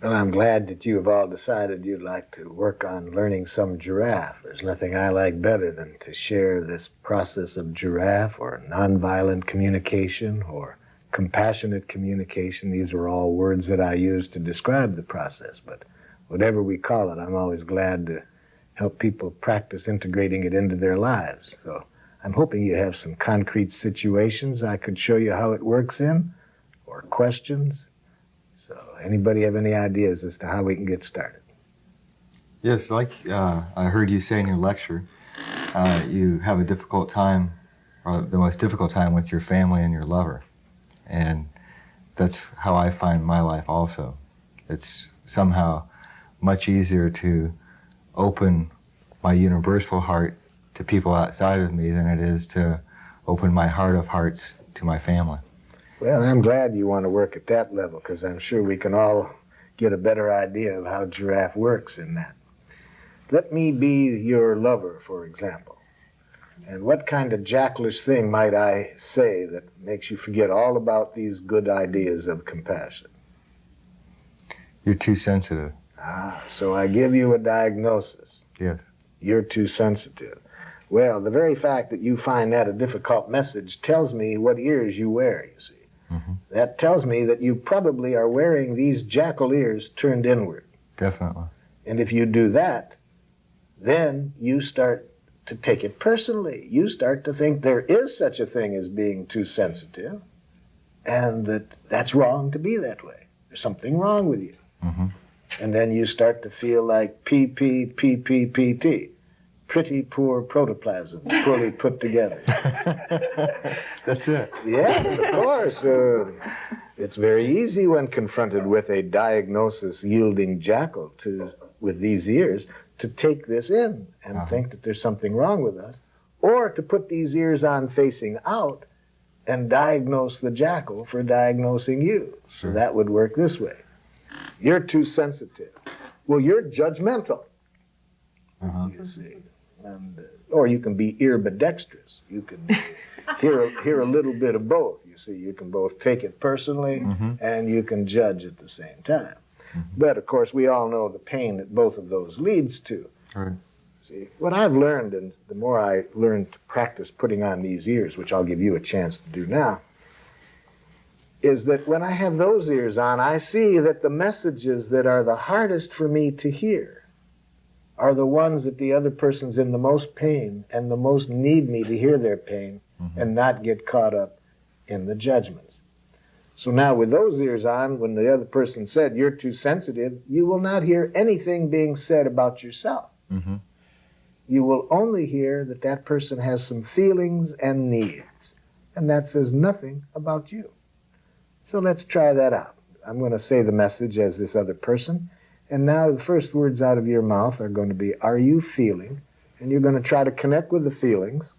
Well, I'm glad that you have all decided you'd like to work on learning some giraffe. There's nothing I like better than to share this process of giraffe or nonviolent communication or compassionate communication. These are all words that I use to describe the process, but whatever we call it, I'm always glad to help people practice integrating it into their lives. So I'm hoping you have some concrete situations I could show you how it works in, or questions. So anybody have any ideas as to how we can get started? Yes, like I heard you say in your lecture, you have a difficult time, or the most difficult time with your family and your lover. And that's how I find my life also. It's somehow much easier to open my universal heart to people outside of me than it is to open my heart of hearts to my family. Well, I'm glad you want to work at that level, because I'm sure we can all get a better idea of how giraffe works in that. Let me be your lover, for example. And what kind of jackalish thing might I say that makes you forget all about these good ideas of compassion? You're too sensitive. Ah, so I give you a diagnosis. Yes. You're too sensitive. Well, the very fact that you find that a difficult message tells me what ears you wear, you see. Mm-hmm. That tells me that you probably are wearing these jackal ears turned inward. Definitely. And if you do that, then you start to take it personally. You start to think there is such a thing as being too sensitive, and that's wrong to be that way. There's something wrong with you. Mm-hmm. And then you start to feel like PPPPPT. Pretty poor protoplasm, poorly put together. That's it. Yes, of course. It's very easy when confronted with a diagnosis-yielding jackal with these ears to take this in and think that there's something wrong with us, or to put these ears on facing out and diagnose the jackal for diagnosing you. Sure. So that would work this way. You're too sensitive. Well, you're judgmental, you see. And, or you can be earbidextrous. You can hear a little bit of both. You see, you can both take it personally and you can judge at the same time. But of course, we all know the pain that both of those leads to. Right. See, what I've learned, and the more I learn to practice putting on these ears, which I'll give you a chance to do now, is that when I have those ears on, I see that the messages that are the hardest for me to hear are the ones that the other person's in the most pain and the most need me to hear their pain and not get caught up in the judgments. So now with those ears on, when the other person said, you're too sensitive, you will not hear anything being said about yourself. You will only hear that that person has some feelings and needs, and that says nothing about you. So let's try that out. I'm going to say the message as this other person. And now the first words out of your mouth are going to be, are you feeling? And you're going to try to connect with the feelings.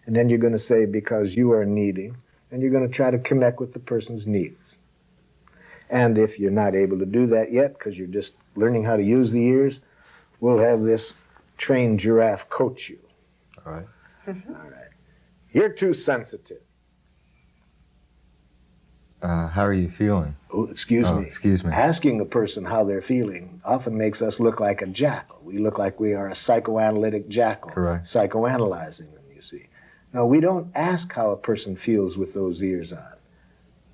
And then you're going to say, because you are needing. And you're going to try to connect with the person's needs. And if you're not able to do that yet, because you're just learning how to use the ears, we'll have this trained giraffe coach you. All right. All right. You're too sensitive. How are you feeling? Oh, excuse me. Excuse me. Asking a person how they're feeling often makes us look like a jackal. We look like we are a psychoanalytic jackal. Correct. Psychoanalyzing them, you see. No, we don't ask how a person feels with those ears on.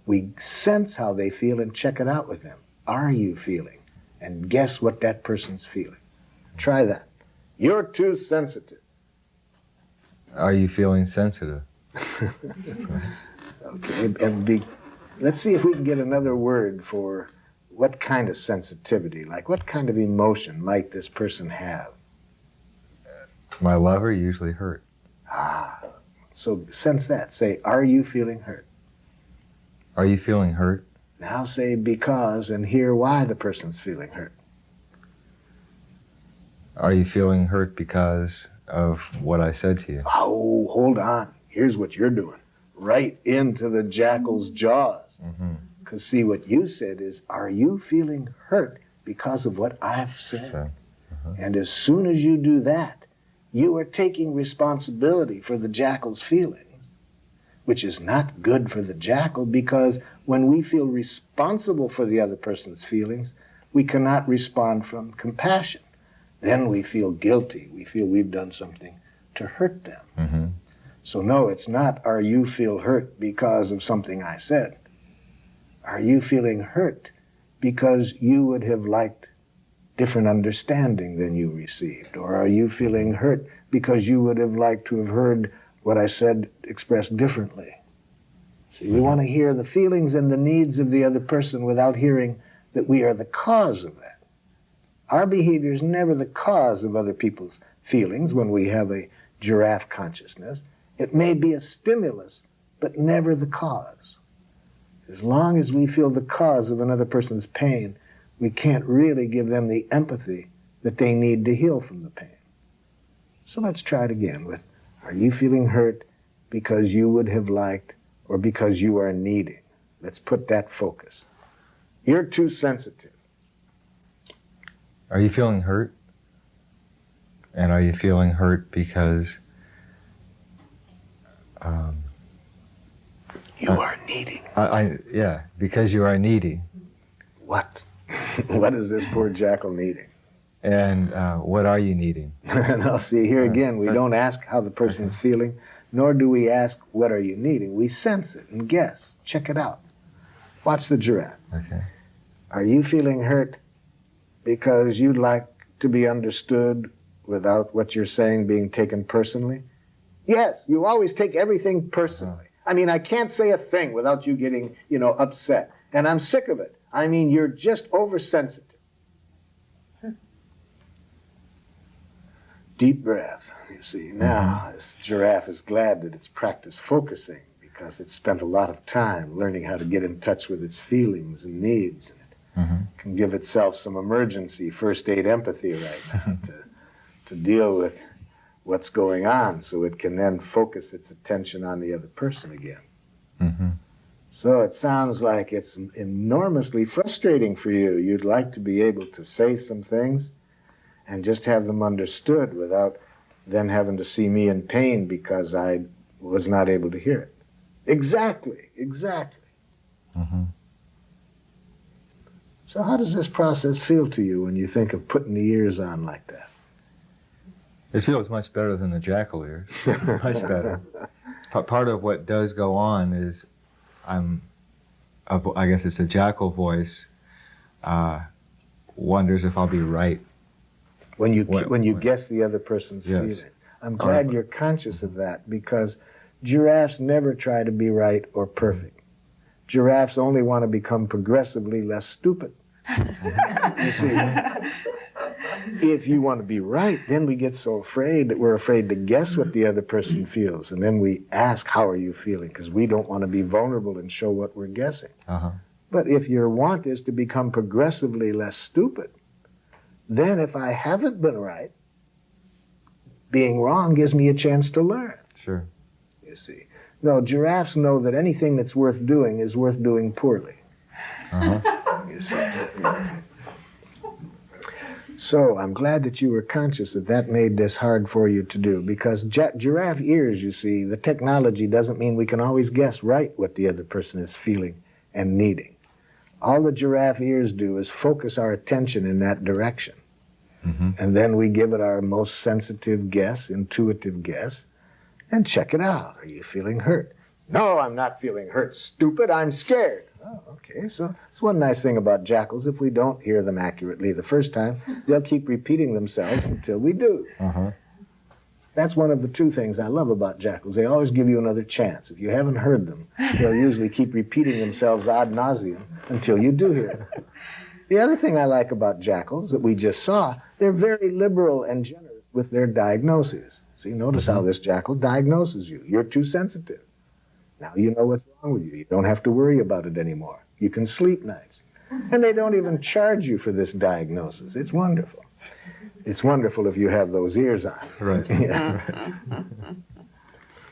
We sense how they feel and check it out with them. Are you feeling? And guess what that person's feeling. Try that. You're too sensitive. Are you feeling sensitive? Okay, and let's see if we can get another word for what kind of sensitivity, like what kind of emotion might this person have? My lover usually hurt. Ah, so sense that. Say, are you feeling hurt? Are you feeling hurt? Now say because and hear why the person's feeling hurt. Are you feeling hurt because of what I said to you? Oh, hold on. Here's what you're doing. Right into the jackal's jaws. Because see, what you said is, are you feeling hurt because of what I've said? So, And as soon as you do that, you are taking responsibility for the jackal's feelings, which is not good for the jackal, because when we feel responsible for the other person's feelings, we cannot respond from compassion. Then we feel guilty. We feel we've done something to hurt them. So no, it's not, are you feel hurt because of something I said? Are you feeling hurt because you would have liked different understanding than you received? Or are you feeling hurt because you would have liked to have heard what I said expressed differently? See, we want to hear the feelings and the needs of the other person without hearing that we are the cause of that. Our behavior is never the cause of other people's feelings when we have a giraffe consciousness. It may be a stimulus, but never the cause. As long as we feel the cause of another person's pain, we can't really give them the empathy that they need to heal from the pain. So let's try it again with, are you feeling hurt because you would have liked or because you are needing? Let's put that focus. You're too sensitive. are you feeling hurt? And are you feeling hurt because You are needing. yeah, because you are needy. What? What is this poor jackal needing? And what are you needing? Now see, here again, we don't ask how the person's feeling, nor do we ask, what are you needing? We sense it and guess. Check it out. Watch the giraffe. Okay. Are you feeling hurt because you'd like to be understood without what you're saying being taken personally? Yes, you always take everything personally. I mean, I can't say a thing without you getting, upset. And I'm sick of it. I mean, you're just oversensitive. Deep breath. You see, now this giraffe is glad that it's practiced focusing because it's spent a lot of time learning how to get in touch with its feelings and needs. And it can give itself some emergency first aid empathy right now to deal with what's going on, so it can then focus its attention on the other person again. So it sounds like it's enormously frustrating for you. You'd like to be able to say some things and just have them understood without then having to see me in pain because I was not able to hear it. Exactly. So how does this process feel to you when you think of putting the ears on like that? It feels much better than the jackal ears. Much better. Part of what does go on is I guess it's a jackal voice, wonders if I'll be right. When you guess the other person's Yes. feeling. I'm glad you're conscious of that, because giraffes never try to be right or perfect. Giraffes only want to become progressively less stupid. You see, if you want to be right, then we get so afraid that we're afraid to guess what the other person feels. And then we ask, how are you feeling? Because we don't want to be vulnerable and show what we're guessing. But if your want is to become progressively less stupid, then if I haven't been right, being wrong gives me a chance to learn. Sure. You see. No, giraffes know that anything that's worth doing is worth doing poorly. You see. So I'm glad that you were conscious that made this hard for you to do, because giraffe ears, you see, the technology doesn't mean we can always guess right what the other person is feeling and needing. All the giraffe ears do is focus our attention in that direction. And then we give it our most sensitive guess, intuitive guess, and check it out. Are you feeling hurt? No, I'm not feeling hurt, stupid. I'm scared. Oh, okay. So it's one nice thing about jackals. If we don't hear them accurately the first time, they'll keep repeating themselves until we do. That's one of the two things I love about jackals. They always give you another chance. If you haven't heard them, they'll usually keep repeating themselves ad nauseum until you do hear them. The other thing I like about jackals that we just saw, they're very liberal and generous with their diagnoses. See, notice how this jackal diagnoses you. You're too sensitive. Now you know what's wrong with you. You don't have to worry about it anymore. You can sleep nice. And they don't even charge you for this diagnosis. It's wonderful. It's wonderful if you have those ears on. Right. Yeah.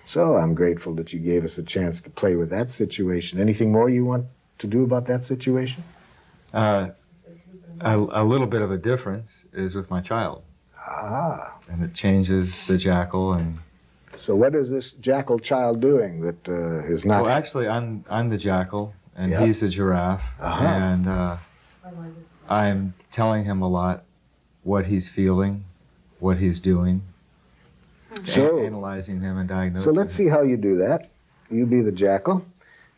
So I'm grateful that you gave us a chance to play with that situation. Anything more you want to do about that situation? A little bit of a difference is with my child. Ah. And it changes the jackal. And So what is this jackal child doing that is not... well, actually, I'm the jackal, and Yep. he's the giraffe. Uh-huh. And I'm telling him a lot what he's feeling, what he's doing, So, analyzing him and diagnosing so let's him. see how you do that. You be the jackal,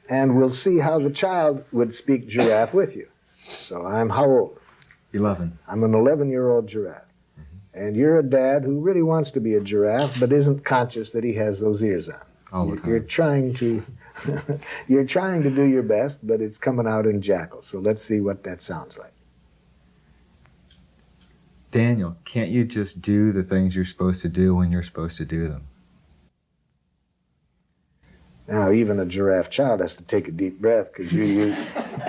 and we'll see how the child would speak giraffe with you. So I'm how old? 11. I'm an 11-year-old giraffe. And you're a dad who really wants to be a giraffe, but isn't conscious that he has those ears on. All the time. You're trying to, you're trying to do your best, but it's coming out in jackal. So let's see what that sounds like. Daniel, can't you just do the things you're supposed to do when you're supposed to do them? Now, even a giraffe child has to take a deep breath because you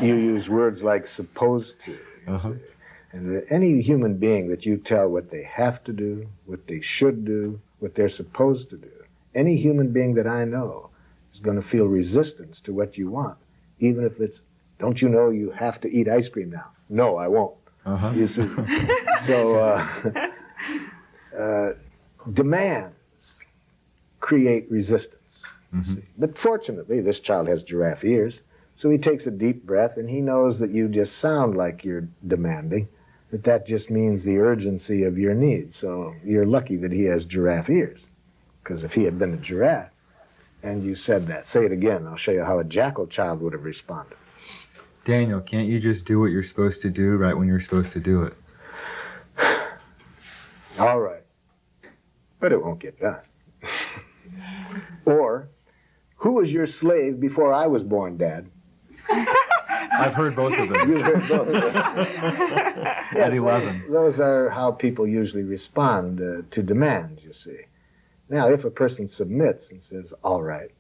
use words like supposed to. You see. And any human being that you tell what they have to do, what they should do, what they're supposed to do, any human being that I know is going to feel resistance to what you want, even if it's, don't you know you have to eat ice cream now? No, I won't. You see. So demands create resistance. You see. But fortunately, this child has giraffe ears, so he takes a deep breath and he knows that you just sound like you're demanding, that just means the urgency of your needs. So you're lucky that he has giraffe ears, because if he had been a giraffe and you said that, say it again, I'll show you how a jackal child would have responded. Daniel, can't you just do what you're supposed to do right when you're supposed to do it? All right, but it won't get done. Or, who was your slave before I was born, Dad? I've heard both of them. You've heard both of them. Yes, 11. Those are how people usually respond to demands, you see. Now, if a person submits and says, all right,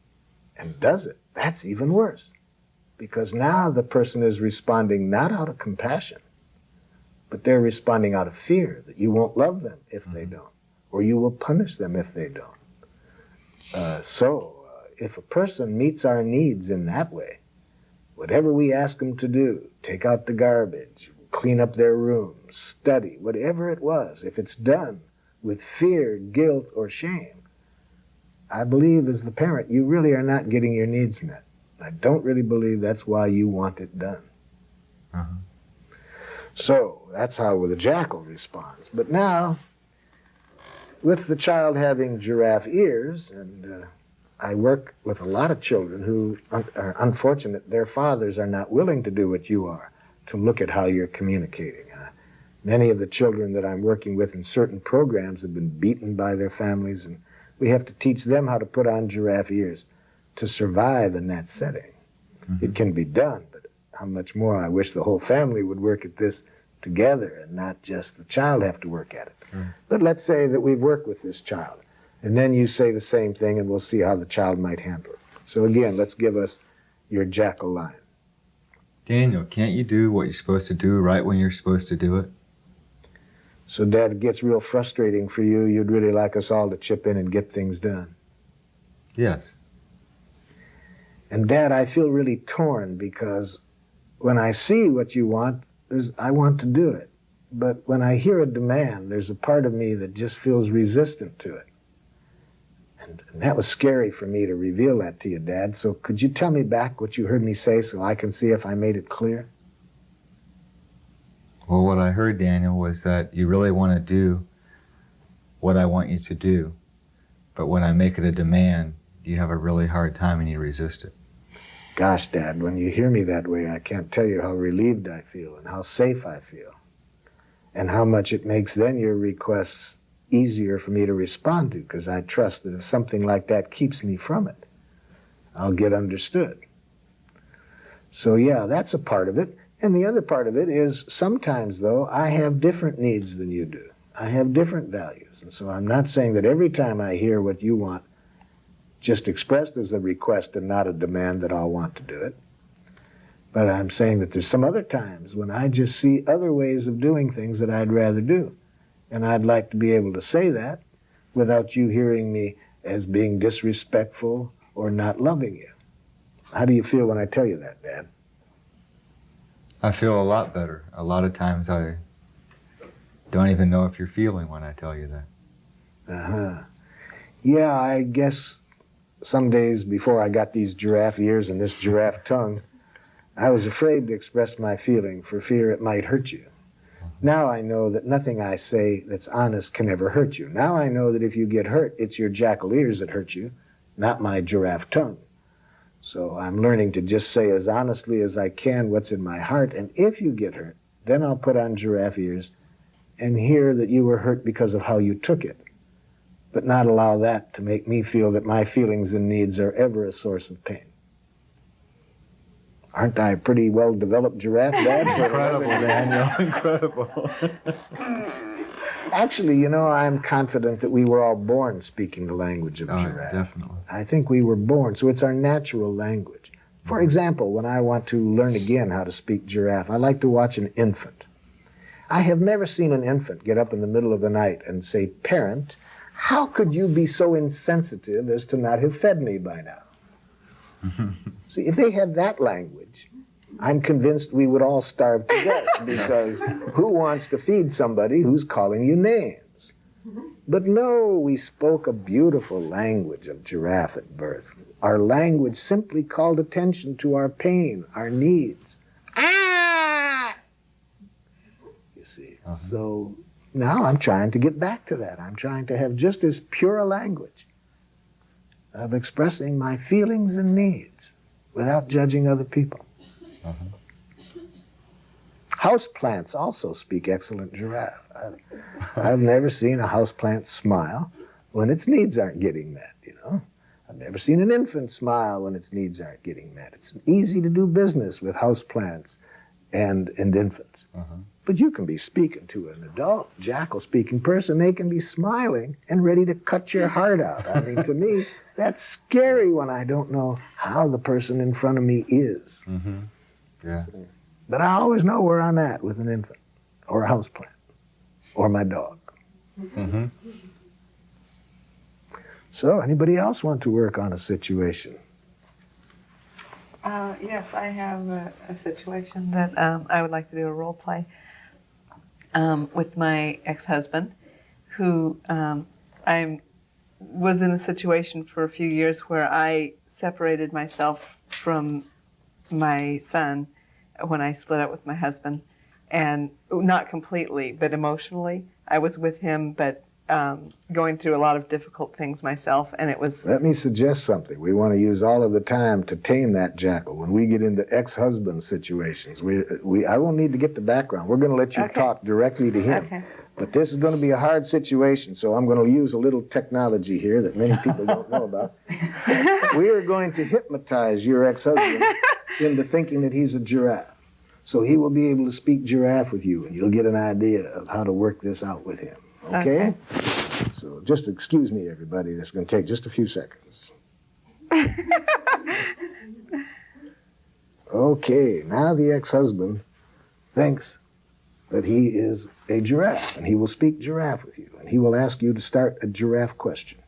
and does it, that's even worse. Because now the person is responding not out of compassion, but they're responding out of fear that you won't love them if they don't, or you will punish them if they don't. If a person meets our needs in that way, whatever we ask them to do, take out the garbage, clean up their room, study, whatever it was, if it's done with fear, guilt, or shame, I believe as the parent, you really are not getting your needs met. I don't really believe that's why you want it done. So that's how the jackal responds. But now, with the child having giraffe ears, and I work with a lot of children who are unfortunate, their fathers are not willing to do what you are, to look at how you're communicating. Many of the children that I'm working with in certain programs have been beaten by their families, and we have to teach them how to put on giraffe ears to survive in that setting. It can be done, but how much more I wish the whole family would work at this together and not just the child have to work at it. But let's say that we've worked with this child, and then you say the same thing, and we'll see how the child might handle it. So again, let's give us your jackal line. Daniel, can't you do what you're supposed to do right when you're supposed to do it? So, Dad, it gets real frustrating for you. You'd really like us all to chip in and get things done. Yes. And, Dad, I feel really torn because when I see what you want, I want to do it. But when I hear a demand, there's a part of me that just feels resistant to it. And that was scary for me to reveal that to you, Dad. So could you tell me back what you heard me say so I can see if I made it clear? Well, what I heard, Daniel, was that you really want to do what I want you to do, but when I make it a demand, you have a really hard time and you resist it. Gosh, Dad, when you hear me that way, I can't tell you how relieved I feel and how safe I feel, and how much it makes then your requests easier for me to respond to, because I trust that if something like that keeps me from it, I'll get understood. So yeah, that's a part of it. And the other part of it is sometimes, though, I have different needs than you do. I have different values. And so I'm not saying that every time I hear what you want, just expressed as a request and not a demand, that I'll want to do it. But I'm saying that there's some other times when I just see other ways of doing things that I'd rather do. And I'd like to be able to say that without you hearing me as being disrespectful or not loving you. How do you feel when I tell you that, Dad? I feel a lot better. A lot of times I don't even know if you're feeling when I tell you that. Uh-huh. Yeah, I guess some days before I got these giraffe ears and this giraffe tongue, I was afraid to express my feeling for fear it might hurt you. Now I know that nothing I say that's honest can ever hurt you. Now I know that if you get hurt, it's your jackal ears that hurt you, not my giraffe tongue. So I'm learning to just say as honestly as I can what's in my heart, and if you get hurt, then I'll put on giraffe ears and hear that you were hurt because of how you took it, but not allow that to make me feel that my feelings and needs are ever a source of pain. Aren't I a pretty well-developed giraffe, Dad? Incredible, Daniel, incredible. Actually, you know, I'm confident that we were all born speaking the language of giraffe. Definitely. I think we were born, so it's our natural language. For example, when I want to learn again how to speak giraffe, I like to watch an infant. I have never seen an infant get up in the middle of the night and say, "Parent, how could you be so insensitive as to not have fed me by now?" See, if they had that language, I'm convinced we would all starve to death, because who wants to feed somebody who's calling you names? But no, we spoke a beautiful language of giraffe at birth. Our language simply called attention to our pain, our needs. Ah! You see, so now I'm trying to get back to that. I'm trying to have just as pure a language of expressing my feelings and needs without judging other people. Houseplants also speak excellent giraffe. I've never seen a houseplant smile when its needs aren't getting met, you know. I've never seen an infant smile when its needs aren't getting met. It's easy to do business with houseplants and infants. But you can be speaking to an adult, jackal-speaking person. They can be smiling and ready to cut your heart out. I mean, to me, that's scary when I don't know how the person in front of me is. Yeah. But I always know where I'm at with an infant or a houseplant or my dog. So, anybody else want to work on a situation? Yes, I have a situation that I would like to do a role play with my ex-husband, who I was in a situation for a few years where I separated myself from my son when I split up with my husband, and not completely, but emotionally. I was with him, but going through a lot of difficult things myself, and it was... Let me suggest something. We want to use all of the time to tame that jackal. When we get into ex-husband situations, I won't need to get the background. We're going to let you talk directly to him. Okay. But this is going to be a hard situation, so I'm going to use a little technology here that many people don't know about. We are going to hypnotize your ex-husband into thinking that he's a giraffe. So he will be able to speak giraffe with you, and you'll get an idea of how to work this out with him. Okay? So just excuse me, everybody. This is going to take just a few seconds. Okay, now the ex-husband thinks that he is a giraffe, and he will speak giraffe with you, and he will ask you to start a giraffe question.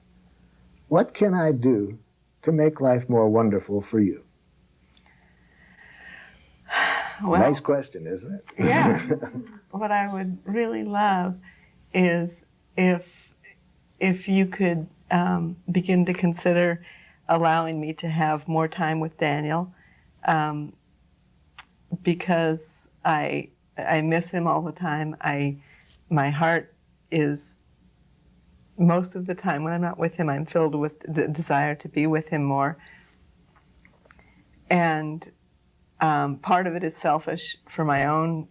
What can I do to make life more wonderful for you? Well, Nice question, isn't it? yeah. What I would really love is if you could begin to consider allowing me to have more time with Daniel, because I miss him all the time. My heart is, most of the time when I'm not with him, I'm filled with the desire to be with him more. And part of it is selfish for my own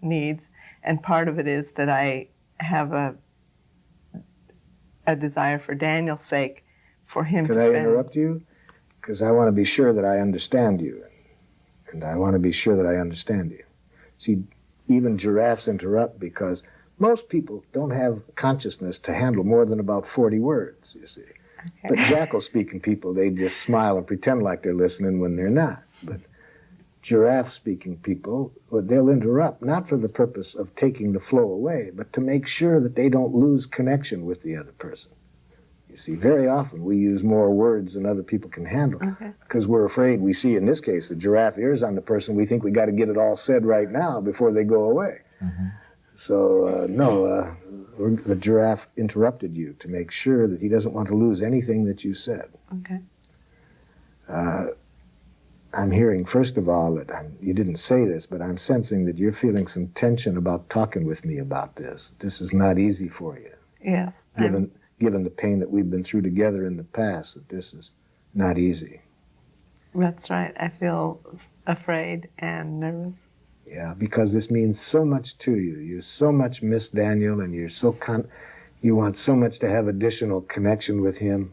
needs, and part of it is that I have a desire for Daniel's sake, for him to spend... Could I interrupt you? Because I want to be sure that I understand you. And I want to be sure that I understand you. See, even giraffes interrupt because most people don't have consciousness to handle more than about 40 words, you see. Okay. But jackal-speaking people, they just smile and pretend like they're listening when they're not. But giraffe-speaking people, well, they'll interrupt, not for the purpose of taking the flow away, but to make sure that they don't lose connection with the other person. You see, very often we use more words than other people can handle Okay. because we're afraid. We see, in this case, the giraffe ears on the person. We think we got to get it all said right now before they go away. So, no, the giraffe interrupted you to make sure that he doesn't want to lose anything that you said. Okay. I'm hearing, first of all, that you didn't say this, but I'm sensing that you're feeling some tension about talking with me about this. This is not easy for you, Yes. given the pain that we've been through together in the past, that this is not easy. That's right. I feel afraid and nervous. Yeah, because this means so much to you. You so much miss Daniel, and you're so you want so much to have additional connection with him.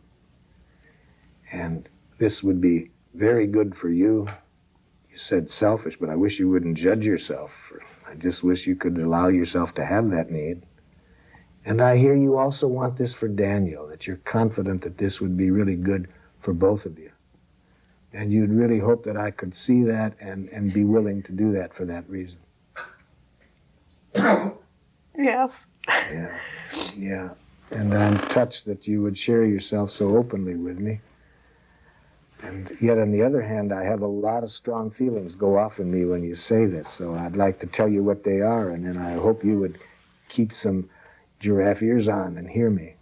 And this would be very good for you. You said selfish, but I wish you wouldn't judge yourself. I just wish you could allow yourself to have that need. And I hear you also want this for Daniel, that you're confident that this would be really good for both of you. And you'd really hope that I could see that and be willing to do that for that reason. Yes. Yeah, yeah. And I'm touched that you would share yourself so openly with me. And yet, on the other hand, I have a lot of strong feelings go off in me when you say this. So I'd like to tell you what they are, and then I hope you would keep some giraffe ears on and hear me.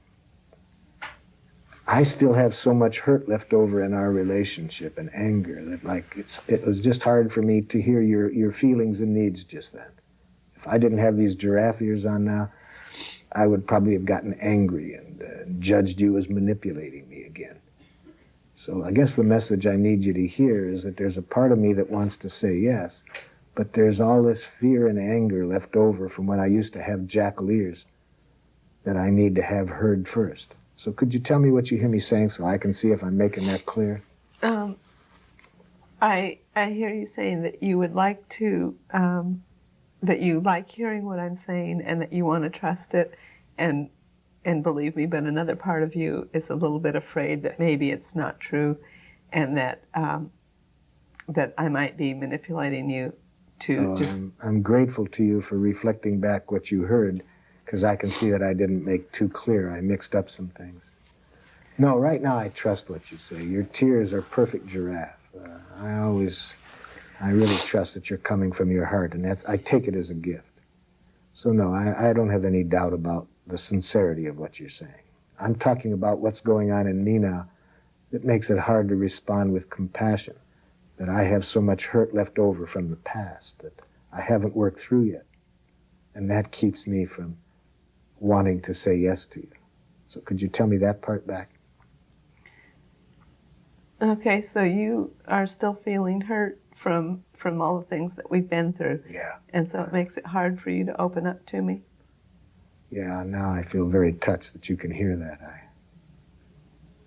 I still have so much hurt left over in our relationship and anger that it was just hard for me to hear your feelings and needs just then. If I didn't have these giraffe ears on now, I would probably have gotten angry and judged you as manipulating me again. So I guess the message I need you to hear is that there's a part of me that wants to say yes, but there's all this fear and anger left over from when I used to have jackal ears that I need to have heard first. So could you tell me what you hear me saying so I can see if I'm making that clear? I hear you saying that you would like to, that you like hearing what I'm saying and that you want to trust it and believe me, but another part of you is a little bit afraid that maybe it's not true and that that I might be manipulating you to I'm grateful to you for reflecting back what you heard, because I can see that I didn't make too clear. I mixed up some things. No, right now I trust what you say. Your tears are perfect giraffe. I really trust that you're coming from your heart, and I take it as a gift. So no, I don't have any doubt about the sincerity of what you're saying. I'm talking about what's going on in me now that makes it hard to respond with compassion, that I have so much hurt left over from the past that I haven't worked through yet. And that keeps me from wanting to say yes to you. So could you tell me that part back? Okay, so you are still feeling hurt from all the things that we've been through. Yeah. And so it makes it hard for you to open up to me. Yeah, now I feel very touched that you can hear that.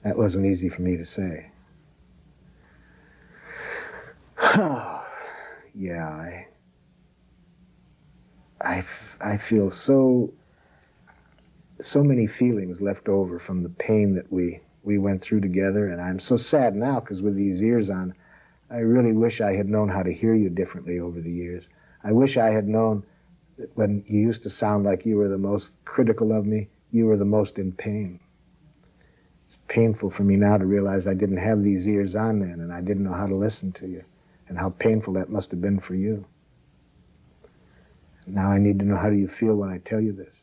That wasn't easy for me to say. Yeah, I feel so many feelings left over from the pain that we went through together, and I'm so sad now because with these ears on, I really wish I had known how to hear you differently over the years. I wish I had known that when you used to sound like you were the most critical of me, you were the most in pain. It's painful for me now to realize I didn't have these ears on then, and I didn't know how to listen to you, and how painful that must have been for you. Now I need to know, how do you feel when I tell you this?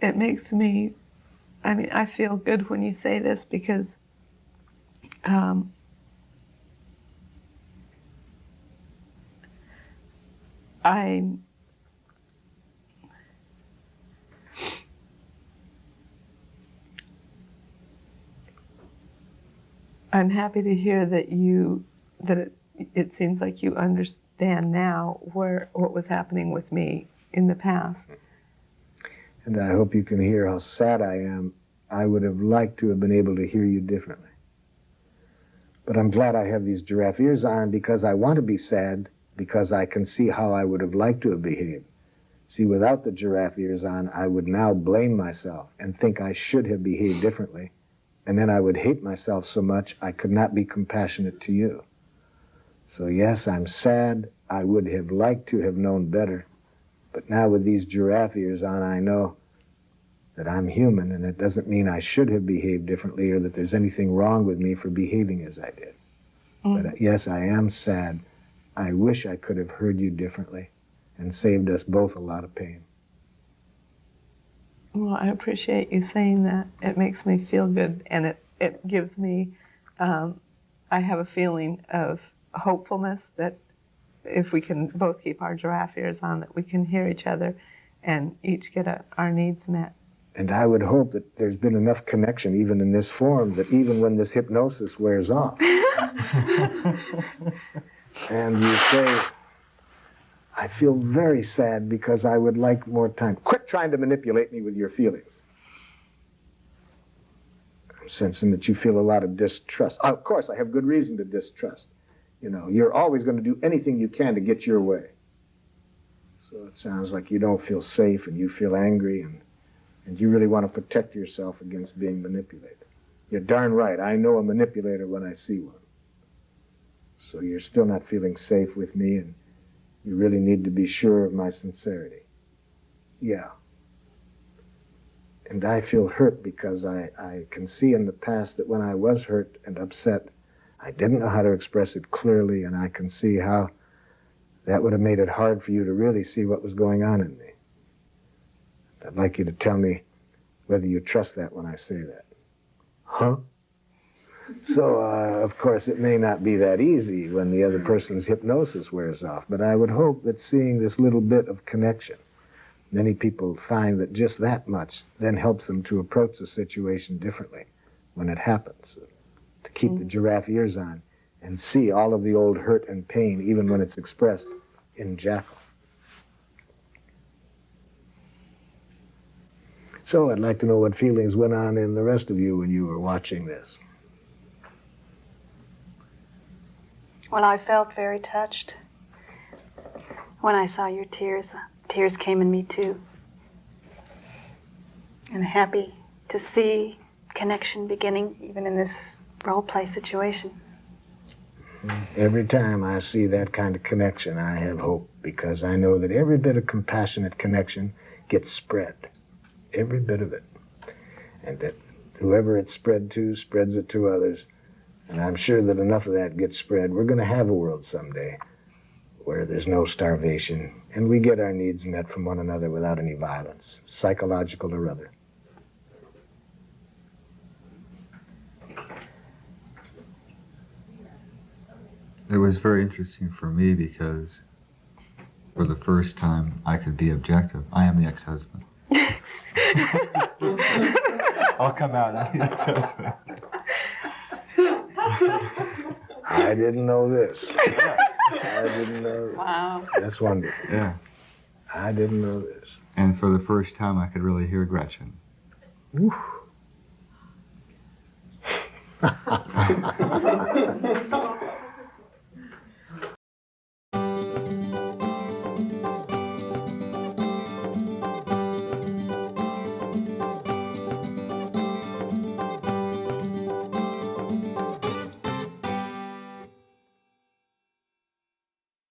It makes me, I feel good when you say this because I'm happy to hear that it seems like you understand now what was happening with me in the past. And I hope you can hear how sad I am. I would have liked to have been able to hear you differently. But I'm glad I have these giraffe ears on because I want to be sad, because I can see how I would have liked to have behaved. See, without the giraffe ears on, I would now blame myself and think I should have behaved differently. And then I would hate myself so much I could not be compassionate to you. So yes, I'm sad. I would have liked to have known better. But now with these giraffe ears on, I know that I'm human, and it doesn't mean I should have behaved differently or that there's anything wrong with me for behaving as I did. But yes, I am sad. I wish I could have heard you differently and saved us both a lot of pain. Well, I appreciate you saying that. It makes me feel good, and it gives me, I have a feeling of hopefulness that if we can both keep our giraffe ears on, that we can hear each other and each get our needs met. And I would hope that there's been enough connection, even in this form, that even when this hypnosis wears off, and you say, I feel very sad because I would like more time. Quit trying to manipulate me with your feelings. I'm sensing that you feel a lot of distrust. Of course, I have good reason to distrust. You know, you're always going to do anything you can to get your way. So it sounds like you don't feel safe and you feel angry and you really want to protect yourself against being manipulated. You're darn right. I know a manipulator when I see one. So you're still not feeling safe with me, and you really need to be sure of my sincerity. Yeah. And I feel hurt because I can see in the past that when I was hurt and upset, I didn't know how to express it clearly, and I can see how that would have made it hard for you to really see what was going on in me. I'd like you to tell me whether you trust that when I say that. Huh? So, of course, it may not be that easy when the other person's hypnosis wears off, but I would hope that seeing this little bit of connection, many people find that just that much then helps them to approach the situation differently when it happens, to keep the giraffe ears on and see all of the old hurt and pain, even when it's expressed in jackal. So I'd like to know what feelings went on in the rest of you when you were watching this. Well, I felt very touched when I saw your tears. Tears came in me too. And happy to see connection beginning even in this role play situation. Every time I see that kind of connection, I have hope, because I know that every bit of compassionate connection gets spread. Every bit of it. And that whoever it's spread to spreads it to others. And I'm sure that enough of that gets spread. We're going to have a world someday where there's no starvation and we get our needs met from one another without any violence, psychological or other. It was very interesting for me because for the first time I could be objective. I am the ex-husband. I'll come out as the ex-husband. I didn't know this. I didn't know this. Wow. That's wonderful. Yeah. I didn't know this. And for the first time I could really hear Gretchen. Woo.